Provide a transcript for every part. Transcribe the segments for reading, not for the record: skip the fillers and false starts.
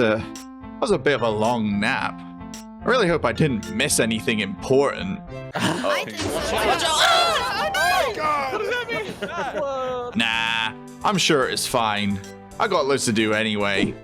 was a bit of a long nap. I really hope I didn't miss anything important. Nah, I'm sure it's fine. I got loads to do anyway.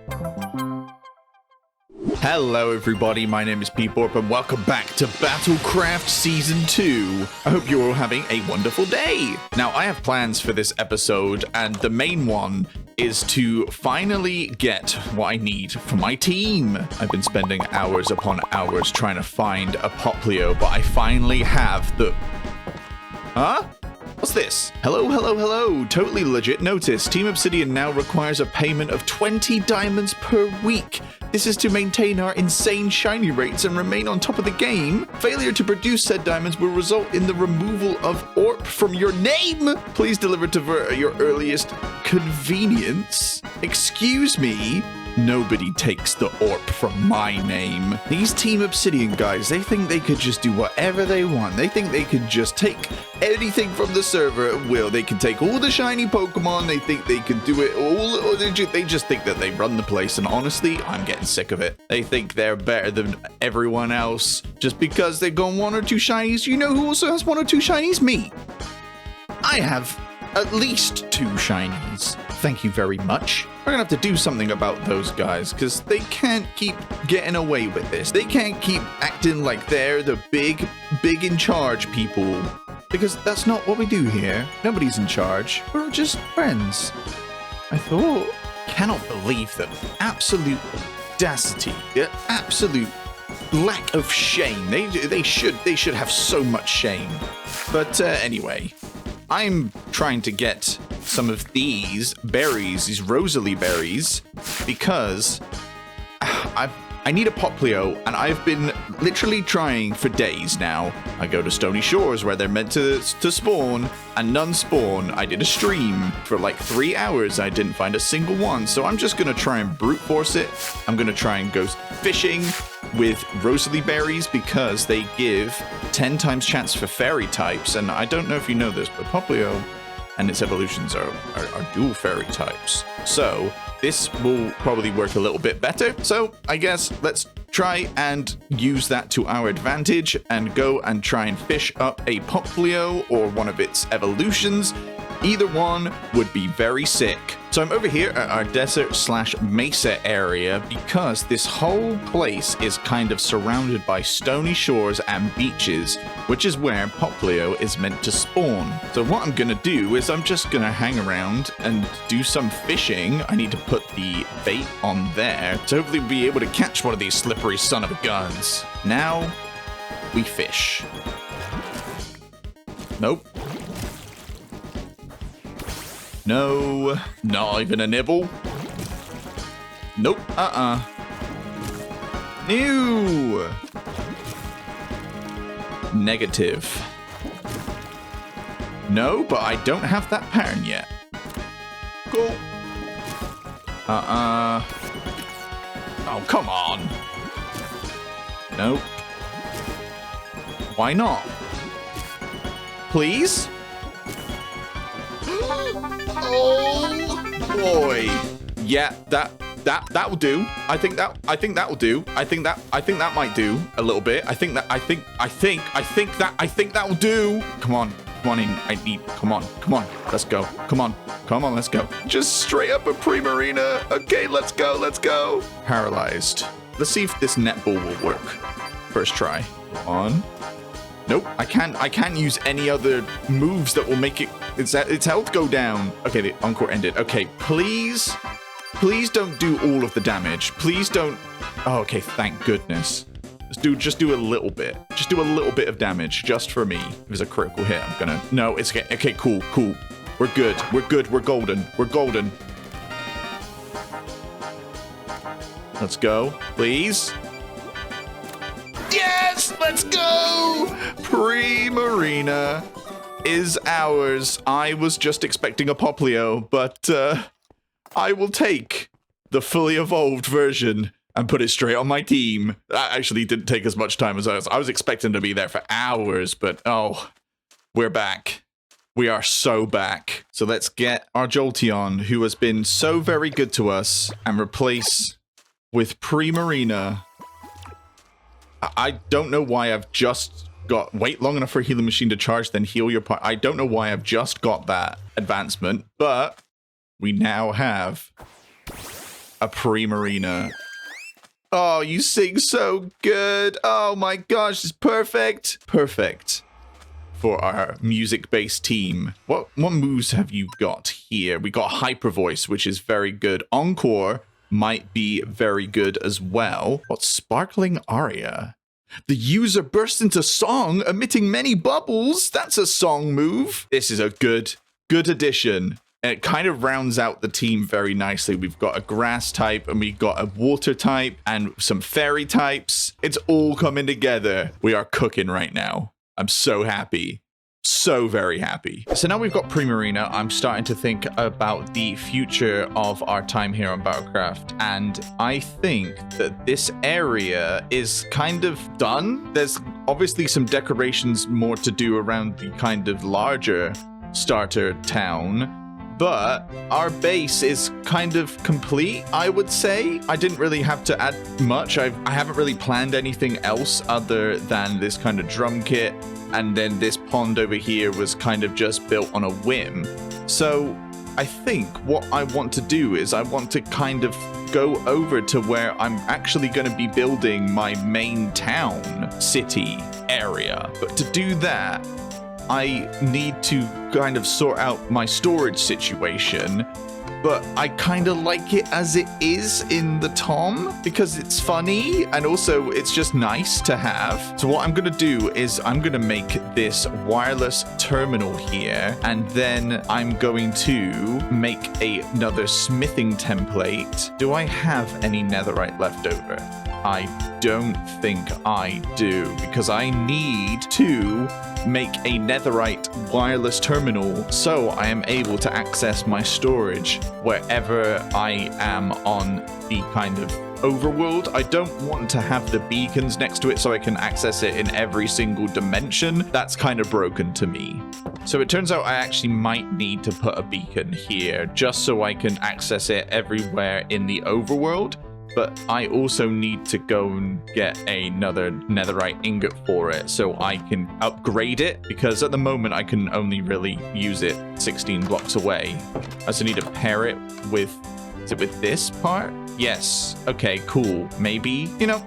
Hello everybody, my name is P-Borp and welcome back to Battlecraft Season 2. I hope you're all having a wonderful day. Now, I have plans for this episode, and the main one is to finally get what I need for my team. I've been spending hours upon hours trying to find a Poplio, but I finally have the... Huh? What's this? Hello, hello, hello. Totally legit notice. Team Obsidian now requires a payment of 20 diamonds per week. This is to maintain our insane shiny rates and remain on top of the game. Failure to produce said diamonds will result in the removal of ORP from your name. Please deliver to your earliest convenience. Excuse me? Nobody takes the ORP from my name. These Team Obsidian guys, they think they could just do whatever they want. They think they could just take anything from the server at will. They can take all the shiny Pokemon. They think they can do it all. Or they just think that they run the place. And honestly, I'm getting sick of it. They think they're better than everyone else just because they've got one or two shinies. You know who also has one or two shinies? Me. I have at least 2 shinies. Thank you very much. We're gonna have to do something about those guys, because they can't keep getting away with this. They can't keep acting like they're the big in charge people. Because that's not what we do here. Nobody's in charge. We're just friends. I thought. Cannot believe them. Absolute audacity. Absolute lack of shame. They should have so much shame. But anyway, I'm trying to get some of these berries, these Rosalie berries, because I need a Poplio, and I've been literally trying for days now. I go to Stony Shores where they're meant to spawn, and none spawn. I did a stream for like 3 hours. I didn't find a single one, so I'm just gonna try and brute force it. I'm gonna try and go fishing with Rosalie berries because they give 10 times chance for fairy types, and I don't know if you know this, but Poplio and its evolutions are dual fairy types. So this will probably work a little bit better. So I guess let's try and use that to our advantage and go and try and fish up a Poplio or one of its evolutions. Either one would be very sick. So I'm over here at our desert/mesa area because this whole place is kind of surrounded by stony shores and beaches, which is where Poplio is meant to spawn. So what I'm gonna do is I'm just gonna hang around and do some fishing. I need to put the bait on there to hopefully be able to catch one of these slippery son of a guns. Now we fish. Nope. No, not even a nibble. Nope, New. Negative. No, but I don't have that pattern yet. Cool. Oh, come on. Nope. Why not? Please? Oh boy. Yeah, that will do. I think that will do. I think that might do a little bit. I think that will do. Come on in. Come on. Let's go. Come on, let's go. Just straight up a primarina. Okay, let's go. Paralyzed. Let's see if this netball will work. First try. On. Nope, I can't use any other moves that will make its health go down. Okay, the encore ended. Okay, please don't do all of the damage. Please don't. Oh, okay, thank goodness. Just do a little bit. Just do a little bit of damage, just for me. If it's a critical hit, I'm gonna. No, it's okay. Okay, cool. We're good. We're golden. Let's go, please. Yes, let's go! Primarina is ours. I was just expecting a Poplio, but I will take the fully evolved version and put it straight on my team. That actually didn't take as much time as I was expecting to be there for hours, but oh, we're back. We are so back. So let's get our Jolteon, who has been so very good to us, and replace with primarina. I don't know why I've just got... Wait long enough for a healing machine to charge, then heal your part. I don't know why I've just got that advancement, but we now have a primarina. Oh, you sing so good. Oh my gosh, it's perfect. Perfect for our music-based team. What moves have you got here? We got Hyper Voice, which is very good. Encore might be very good as well. What's Sparkling Aria? The user bursts into song, emitting many bubbles. That's a song move. This is a good addition. And it kind of rounds out the team very nicely. We've got a grass type and we got a water type and some fairy types. It's all coming together. We are cooking right now. I'm so happy. So very happy. So now we've got Primarina. I'm starting to think about the future of our time here on Battlecraft. And I think that this area is kind of done. There's obviously some decorations more to do around the kind of larger starter town. But our base is kind of complete, I would say. I didn't really have to add much. I haven't really planned anything else other than this kind of drum kit. And then this pond over here was kind of just built on a whim. So I think what I want to do is I want to kind of go over to where I'm actually going to be building my main town, city area. But to do that, I need to kind of sort out my storage situation, but I kind of like it as it is in the Tom because it's funny and also it's just nice to have. So what I'm going to do is I'm going to make this wireless terminal here, and then I'm going to make another smithing template. Do I have any netherite left over? I don't think I do, because I need to make a netherite wireless terminal so I am able to access my storage wherever I am on the kind of overworld. I don't want to have the beacons next to it so I can access it in every single dimension. That's kind of broken to me. So it turns out I actually might need to put a beacon here just so I can access it everywhere in the overworld. But I also need to go and get another netherite ingot for it so I can upgrade it, because at the moment I can only really use it 16 blocks away. I also need to pair it with, is it with this part? Yes. Okay, cool. Maybe, you know,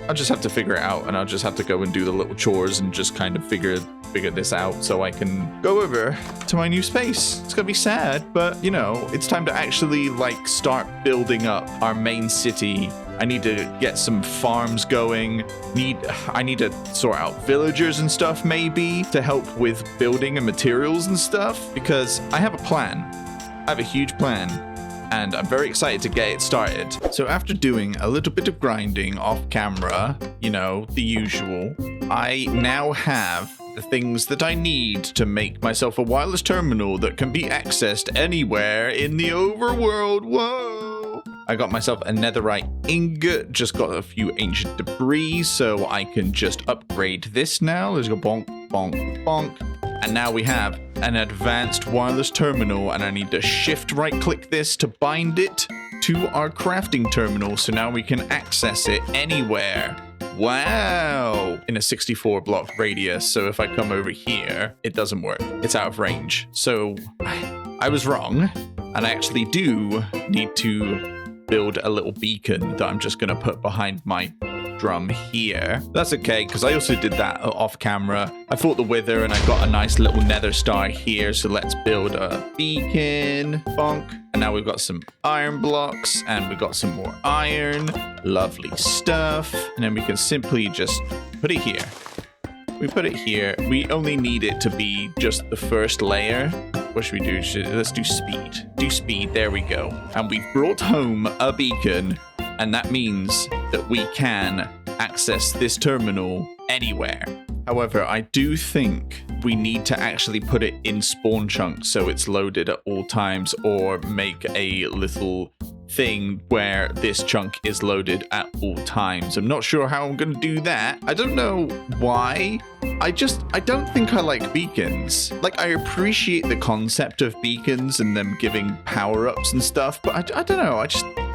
I'll just have to figure it out, and I'll just have to go and do the little chores and just kind of figure this out so I can go over to my new space. It's gonna be sad, but you know, it's time to actually like start building up our main city. I need to get some farms going. I need to sort out villagers and stuff maybe to help with building and materials and stuff, because I have a plan. I have a huge plan, and I'm very excited to get it started. So after doing a little bit of grinding off camera, you know, the usual, I now have the things that I need to make myself a wireless terminal that can be accessed anywhere in the overworld. Whoa! I got myself a netherite ingot, just got a few ancient debris, so I can just upgrade this now. Let's go bonk, bonk, bonk. And now we have an advanced wireless terminal, and I need to shift right click this to bind it to our crafting terminal, so now we can access it anywhere. Wow! In a 64 block radius, so if I come over here, it doesn't work. It's out of range. So I was wrong, and I actually do need to build a little beacon that I'm just going to put behind my drum here. That's okay, because I also did that off camera. I fought the wither and I got a nice little nether star here, so let's build a beacon. Bonk. And now we've got some iron blocks, and we've got some more iron. Lovely stuff. And then we can simply just put it here. We put it here. We only need it to be just the first layer. What should we do? Let's do speed. Do speed. There we go. And we've brought home a beacon, and that means that we can access this terminal anywhere. However, I do think we need to actually put it in spawn chunks so it's loaded at all times, or make a little thing where this chunk is loaded at all times. I'm not sure how I'm going to do that. I don't know why. I don't think I like beacons. Like, I appreciate the concept of beacons and them giving power-ups and stuff, but I don't know.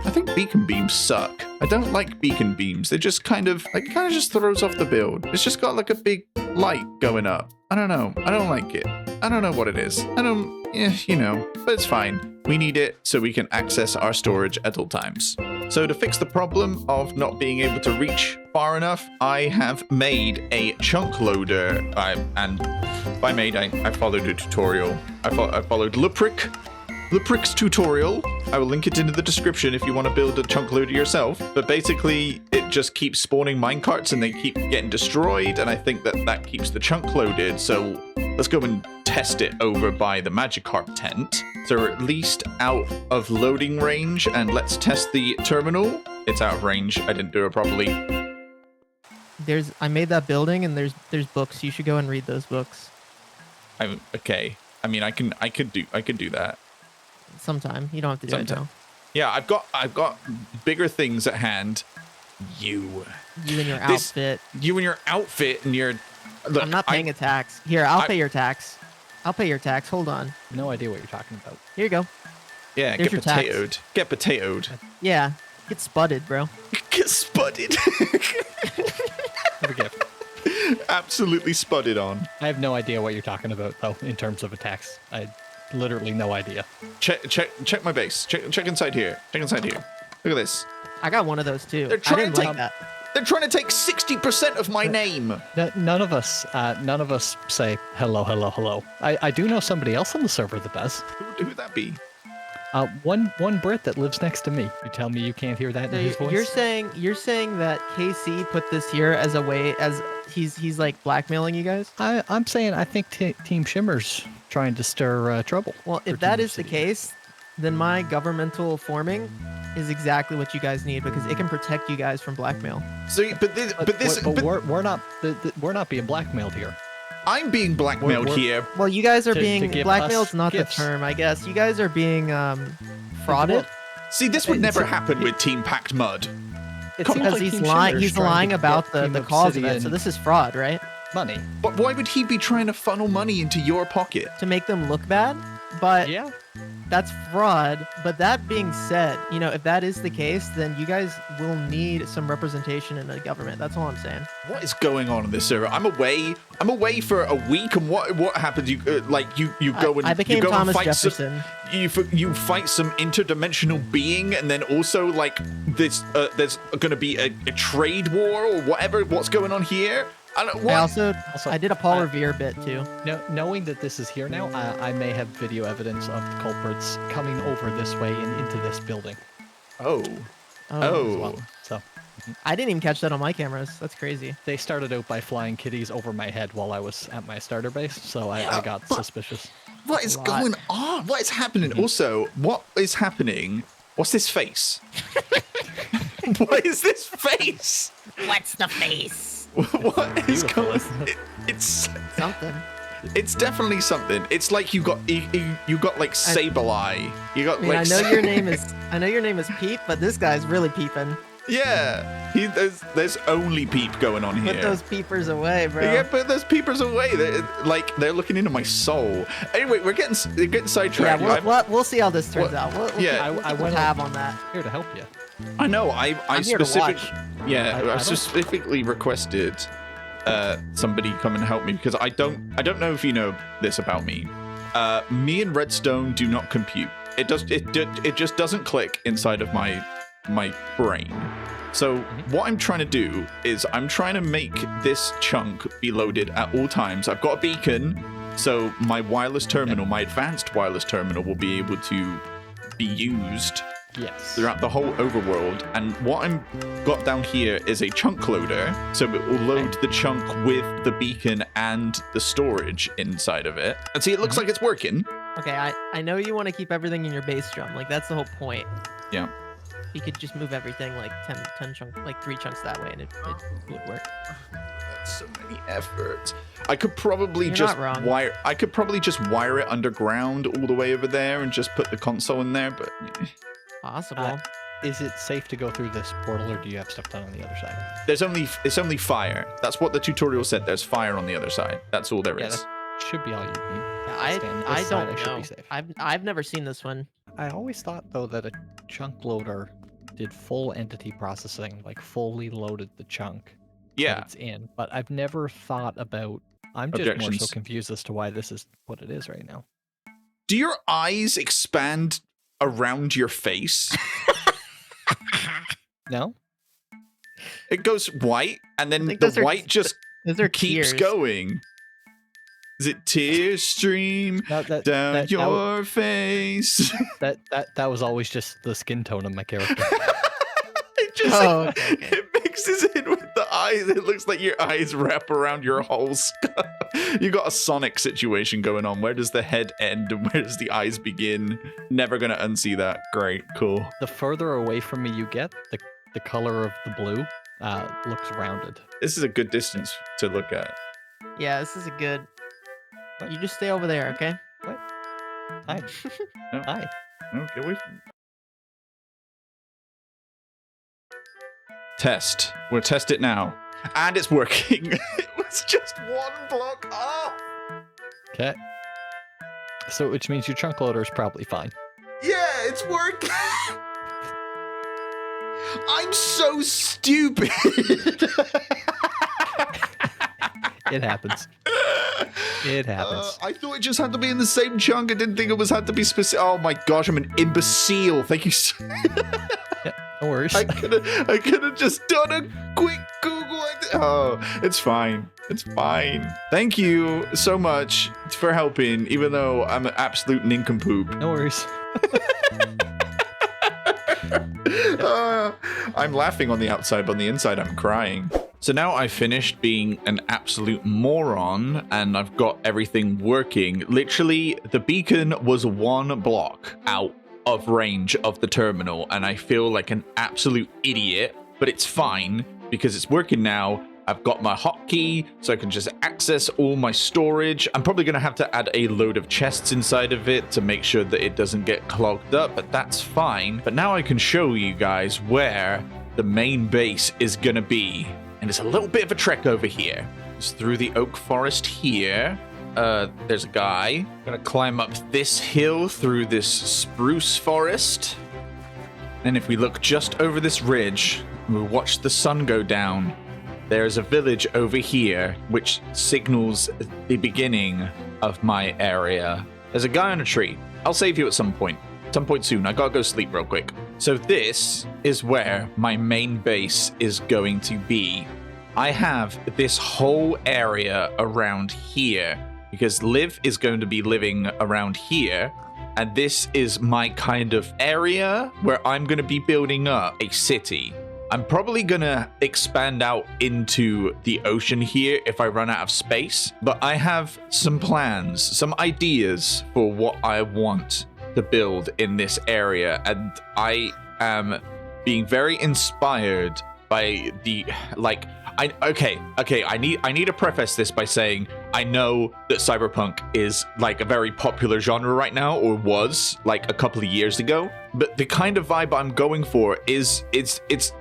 I think beacon beams suck. I don't like beacon beams. They just kind of just throws off the build. It's just got like a big light going up. I don't know. I don't like it. I don't know what it is. You know, but it's fine. We need it so we can access our storage at all times. So to fix the problem of not being able to reach far enough, I have made a chunk loader. And by made, I followed a tutorial. I followed Lupric's tutorial. I will link it into the description if you want to build a chunk loader yourself. But basically, it just keeps spawning minecarts and they keep getting destroyed. And I think that keeps the chunk loaded. So let's go and test it over by the Magikarp tent. So we're at least out of loading range. And let's test the terminal. It's out of range. I didn't do it properly. I made that building and there's books. You should go and read those books. Okay. I mean, I could do that. Sometime. You don't have to do it now. Yeah, I've got bigger things at hand. You and your outfit. You and your outfit and your... Look, I'm not paying a tax. Here, I'll pay your tax. I'll pay your tax. Hold on. No idea what you're talking about. Here you go. Yeah, There's get potatoed. Tax. Get potatoed. Yeah, get spudded, bro. Get spudded. Have a gift. Absolutely spudded on. I have no idea what you're talking about, though, in terms of attacks. I literally no idea. Check my base. Check inside here. Check inside here. Look at this. I got one of those too. I didn't like that. They're trying to take 60% of my name. None of us say hello, hello, hello. I do know somebody else on the server that does. Who would that be? One Brit that lives next to me. You tell me you can't hear that in his voice? You're saying that KC put this here as a way, as he's like blackmailing you guys? I'm saying I think Team Shimmer's trying to stir trouble. Well, if that is the case, then my governmental forming is exactly what you guys need because it can protect you guys from blackmail. So, but we're not being blackmailed here. I'm being blackmailed here. Well, you guys are being blackmailed's not gifts. The term, I guess. You guys are being frauded. See, this would never happen with Team Packed Mud. It's because he's lying about the cause of it. So this is fraud, right? Money. But why would he be trying to funnel money into your pocket? To make them look bad? But yeah. That's fraud. But that being said, if that is the case, then you guys will need some representation in the government. That's all I'm saying. What is going on in this server? I'm away for a week, and what happens? You go and I became Thomas Jefferson. You fight some interdimensional being, and then also like this. There's going to be a trade war or whatever. What's going on here? I did a Paul Revere bit too. Knowing that this is here now, I may have video evidence of the culprits coming over this way and into this building. Oh. Well. So I didn't even catch that on my cameras. That's crazy. They started out by flying kitties over my head while I was at my starter base, so I got suspicious. What is going on? What is happening? Also, what is happening? What's this face? What is this face? What's the face? What is going? It's something. It's definitely something. It's like you got like Sable Eye. You got like. I know your name is Peep, but this guy's really peeping. Yeah, there's only peep going on here. Put those peepers away, bro. Yeah, put those peepers away. They're looking into my soul. Anyway, we're getting sidetracked. Yeah, we'll see how this turns out. I went on that. Here to help you. I know. I specifically requested somebody come and help me because I don't know if you know this about me. Me and Redstone do not compute. It just doesn't click inside of my brain. So what I'm trying to do is I'm trying to make this chunk be loaded at all times. I've got a beacon, so my wireless terminal, my advanced wireless terminal, will be able to be used throughout the whole overworld. And what I'm got down here is a chunk loader, so it will load the chunk with the beacon and the storage inside of it. And see, it looks like it's working. Okay, I know you want to keep everything in your base drum. Like, that's the whole point. Yeah. You could just move everything like 10 chunks, like 3 chunks that way, and it would work. That's so many efforts. I could probably just wire it underground all the way over there and just put the console in there, but possible. Is it safe to go through this portal, or do you have stuff done on the other side? It's only fire. That's what the tutorial said. There's fire on the other side. That's all there is. That should be all you need. I don't know. I've never seen this one. I always thought though that a chunk loader did full entity processing, like fully loaded the chunk that Yeah. it's in. But I've never thought about. I'm just more so Objections. confused as to why this is what it is right now. Do your eyes expand around your face? No. It goes white, and then think the those are- white just Those are keeps tears. going. Is it tears stream No, that down that, your face? that was always just the skin tone of my character. It just Oh, okay, okay. it mixes in with the eyes. It looks like your eyes wrap around your whole skull. You got a Sonic situation going on. Where does the head end and where does the eyes begin? Never gonna unsee that. Great, cool. The further away from me you get, the color of the blue looks rounded. This is a good distance to look at. Yeah, this is a good. What? You just stay over there, okay? Hi. No. Hi. No, get away from me. Test. We'll test it now. And it's working. It was just one block off. Okay. So, which means your chunk loader is probably fine. Yeah, it's working. I'm so stupid. It happens. It happens. I thought it just had to be in the same chunk. I didn't think it was had to be specific. Oh my gosh, I'm an imbecile. Thank you so No worries. I could have just done a quick Google. Oh, it's fine. It's fine. Thank you so much for helping, even though I'm an absolute nincompoop. No worries. I'm laughing on the outside, but on the inside, I'm crying. So now I've finished being an absolute moron, and I've got everything working. Literally, the beacon was one block out of range of the terminal, and I feel like an absolute idiot, but it's fine because it's working now. I've got my hotkey, so I can just access all my storage. I'm probably going to have to add a load of chests inside of it to make sure that it doesn't get clogged up, but that's fine. But now I can show you guys where the main base is going to be. And it's a little bit of a trek over here. It's through the oak forest here. There's a guy. Gonna climb up this hill through this spruce forest. And if we look just over this ridge, and we watch the sun go down, there's a village over here, which signals the beginning of my area. There's a guy on a tree. I'll save you at some point soon. I gotta go sleep real quick. So this is where my main base is going to be. I have this whole area around here because Liv is going to be living around here. And this is my kind of area where I'm going to be building up a city. I'm probably going to expand out into the ocean here if I run out of space. But I have some plans, some ideas for what I want to build in this area. And I am being very inspired by the, like, I need to preface this by saying I know that cyberpunk is like a very popular genre right now, or was like a couple of years ago. But the kind of vibe I'm going for is it's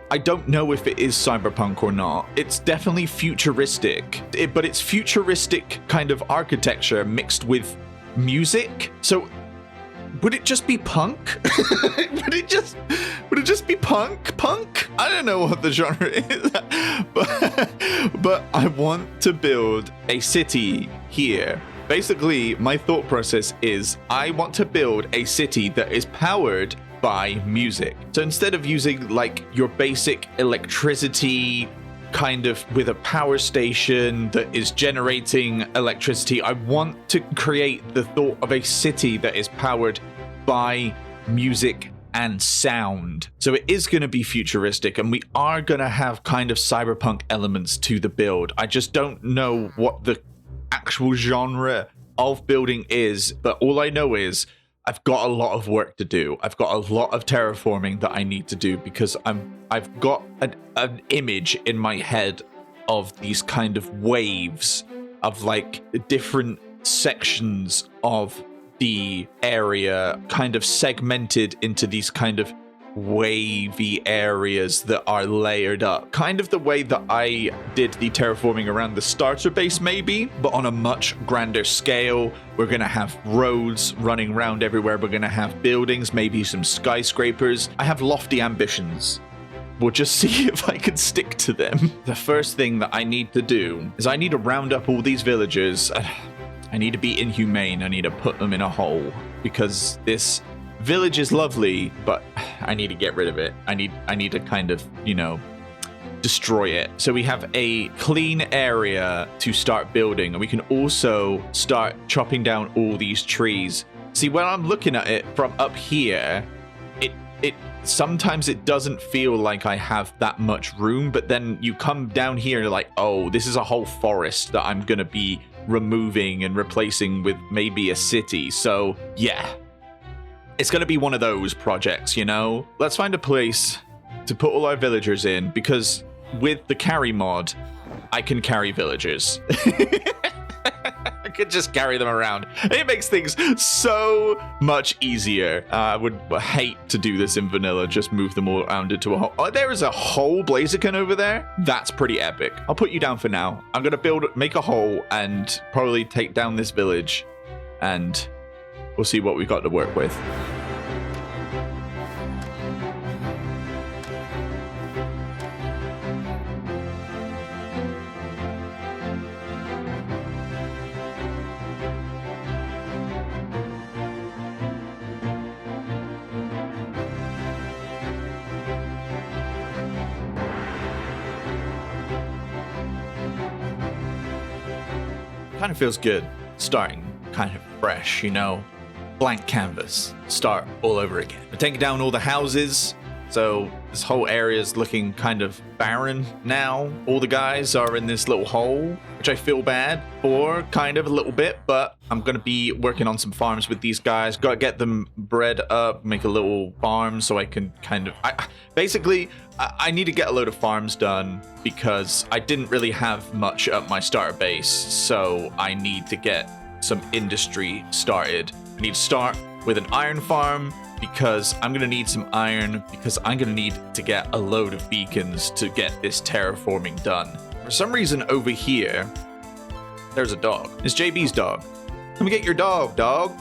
I don't know if it is cyberpunk or not. It's definitely futuristic, but it's futuristic kind of architecture mixed with music. So would it just be punk? would it just be punk? Punk? I don't know what the genre is. but I want to build a city here. Basically, my thought process is I want to build a city that is powered by music. So instead of using like your basic electricity kind of with a power station that is generating electricity, I want to create the thought of a city that is powered by music and sound. So it is going to be futuristic, and we are going to have kind of cyberpunk elements to the build. I just don't know what the actual genre of building is, but all I know is I've got a lot of work to do. I've got a lot of terraforming that I need to do because I've got an image in my head of these kind of waves of like different sections of the area kind of segmented into these kind of wavy areas that are layered up. Kind of the way that I did the terraforming around the starter base maybe, but on a much grander scale. We're going to have roads running around everywhere. We're going to have buildings, maybe some skyscrapers. I have lofty ambitions. We'll just see if I can stick to them. The first thing that I need to do is I need to round up all these villagers. I need to be inhumane. I need to put them in a hole because this village is lovely, but I need to get rid of it. I need to kind of, you know, destroy it. So we have a clean area to start building, and we can also start chopping down all these trees. See, when I'm looking at it from up here, it sometimes it doesn't feel like I have that much room, but then you come down here and you're like, oh, this is a whole forest that I'm gonna be removing and replacing with maybe a city. So yeah, it's gonna be one of those projects, you know? Let's find a place to put all our villagers in, because with the carry mod, I can carry villagers. I could just carry them around. It makes things so much easier. I would hate to do this in vanilla, just move them all around into a hole. Oh, there is a whole Blaziken over there. That's pretty epic. I'll put you down for now. I'm gonna make a hole and probably take down this village, and we'll see what we've got to work with. Kind of feels good starting kind of fresh, you know, blank canvas, start all over again. We're taking down all the houses, so this whole area is looking kind of barren now. All the guys are in this little hole, which I feel bad for kind of a little bit, but I'm gonna be working on some farms with these guys. Gotta get them bred up, make a little farm so I can kind of I need to get a load of farms done because I didn't really have much at my starter base, so I need to get some industry started. I need to start with an iron farm because I'm going to need some iron, because I'm going to need to get a load of beacons to get this terraforming done. For some reason over here, there's a dog. It's JB's dog. Come get your dog, dog.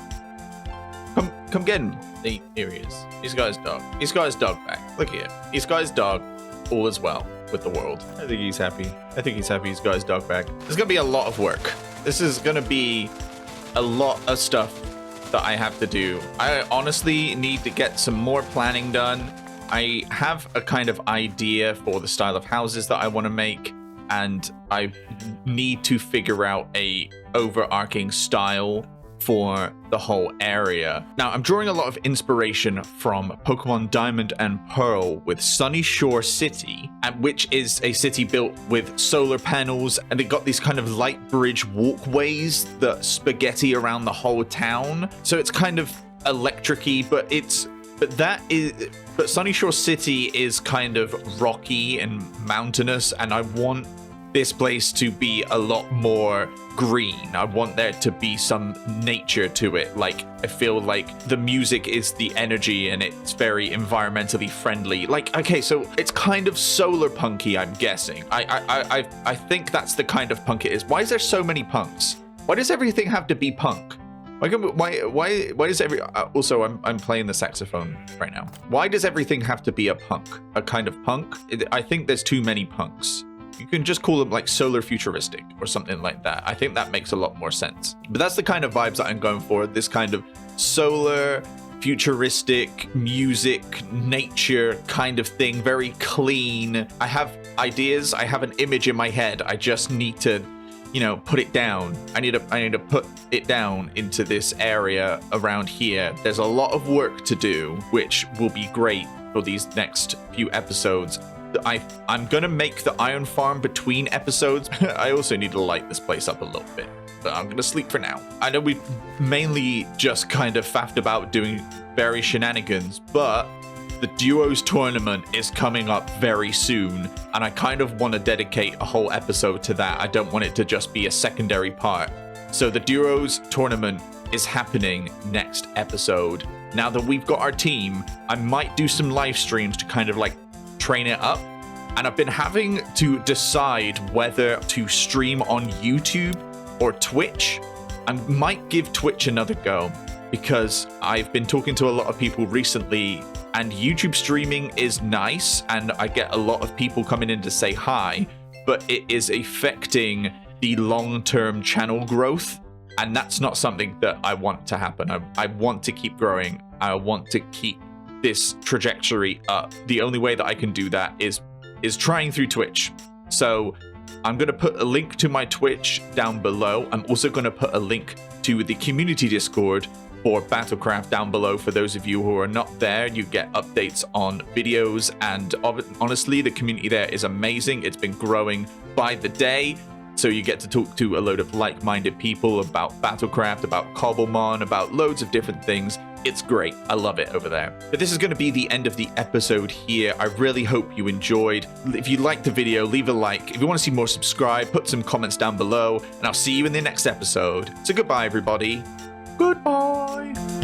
Come get him. Here he is. He's got his dog. He's got his dog back. Look here. He's got his dog. All is well with the world. I think he's happy. He's got his dog back. There's gonna be a lot of work. This is gonna be a lot of stuff that I have to do. I honestly need to get some more planning done. I have a kind of idea for the style of houses that I want to make, and I need to figure out a overarching style for the whole area. Now, I'm drawing a lot of inspiration from Pokemon Diamond and Pearl with Sunny Shore City, which is a city built with solar panels, and it got these kind of light bridge walkways that spaghetti around the whole town. So it's kind of electric-y, but Sunny Shore City is kind of rocky and mountainous, and I want this place to be a lot more green. I want there to be some nature to it. Like, I feel like the music is the energy and it's very environmentally friendly. Like, okay, so it's kind of solar punky, I'm guessing. I think that's the kind of punk it is. Why is there so many punks? Why does everything have to be punk? Why does also I'm playing the saxophone right now. Why does everything have to be a punk? A kind of punk? I think there's too many punks. You can just call them like solar futuristic or something like that. I think that makes a lot more sense. But that's the kind of vibes that I'm going for. This kind of solar futuristic music, nature kind of thing. Very clean. I have ideas. I have an image in my head. I just need to, you know, put it down. I need to put it down into this area around here. There's a lot of work to do, which will be great for these next few episodes. I'm gonna make the iron farm between episodes. I also need to light this place up a little bit, but I'm gonna sleep for now. I know we mainly just kind of faffed about doing very shenanigans, but the duos tournament is coming up very soon, and I kind of want to dedicate a whole episode to that. I don't want it to just be a secondary part. So the duos tournament is happening next episode. now that we've got our team, I might do some live streams to kind of like train it up. And I've been having to decide whether to stream on YouTube or Twitch. I might give Twitch another go because I've been talking to a lot of people recently, and YouTube streaming is nice and I get a lot of people coming in to say hi, but it is affecting the long-term channel growth, and that's not something that I want to happen. I want to keep growing. I want to keep this trajectory up. The only way that I can do that is trying through Twitch. So I'm going to put a link to my Twitch down below. I'm also going to put a link to the community Discord for Battlecraft down below. For those of you who are not there, you get updates on videos, and honestly, the community there is amazing. It's been growing by the day. So you get to talk to a load of like-minded people about Battlecraft, about Cobblemon, about loads of different things. It's great. I love it over there. But this is going to be the end of the episode here. I really hope you enjoyed. If you liked the video, leave a like. If you want to see more, subscribe, put some comments down below, and I'll see you in the next episode. So goodbye, everybody. Goodbye.